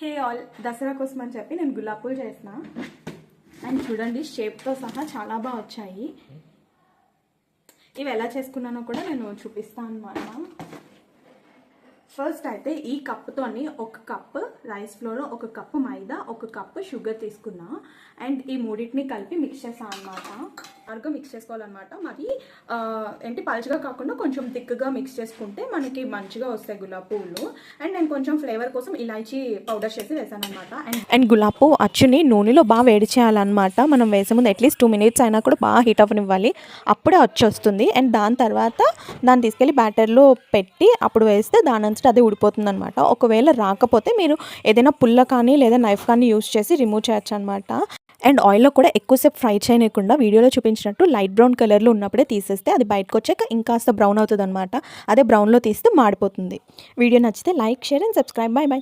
Hey all, Dasara కోసం అని చెప్పి నేను గులాబ్ పూలు చేసిన. అండ్ చూడండి, షేప్తో సహా చాలా బాగా వచ్చాయి. ఇవి ఎలా చేసుకున్నానో కూడా నేను చూపిస్తాను అన్నమాట. ఫస్ట్ అయితే ఈ కప్పుతోని 1 కప్పు రైస్ ఫ్లోర్, 1 కప్పు మైదా, 1 కప్పు షుగర్ తీసుకున్నా. అండ్ ఈ మూడింటిని కలిపి మిక్స్ చేసాను అనమాట. బాగా మిక్స్ చేసుకోవాలన్నమాట. మరి ఏంటి పలుచగా కాకుండా కొంచెం థిక్గా మిక్స్ చేసుకుంటే మనకి మంచిగా వస్తాయి గులాబ్ పువ్వులు. అండ్ నేను కొంచెం ఫ్లేవర్ కోసం ఇలాచీ పౌడర్ చేసి వేసాను అనమాట. అండ్ గులాబ్ పువ్వు అచ్చుని నూనెలో బాగా వేడి చేయాలన్నమాట. మనం వేసే ముందు అట్లీస్ట్ 2 minutes అయినా కూడా బాగా హీట్ అవ్వనివ్వాలి. అప్పుడే అచ్చు వస్తుంది. అండ్ దాని తర్వాత దాన్ని తీసుకెళ్ళి బ్యాటర్లో పెట్టి అప్పుడు వేస్తే దాని అంతటా అదే ఉడిపోతుంది అనమాట. ఒకవేళ రాకపోతే మీరు ఏదైనా పుల్ల కానీ లేదా నైఫ్ కానీ యూస్ చేసి రిమూవ్ చేయొచ్చు అనమాట. అండ్ ఆయిల్లో కూడా ఎక్కువసేపు ఫ్రై చేయకుండా వీడియోలో చూపించినట్టు లైట్ బ్రౌన్ కలర్లో ఉన్నప్పుడే తీసేస్తే అది బయటకు వచ్చాక ఇంకాస్త బ్రౌన్ అవుతుంది అనమాట. అదే బ్రౌన్లో తీస్తే మాడిపోతుంది. వీడియో నచ్చితే like, share and subscribe. By by.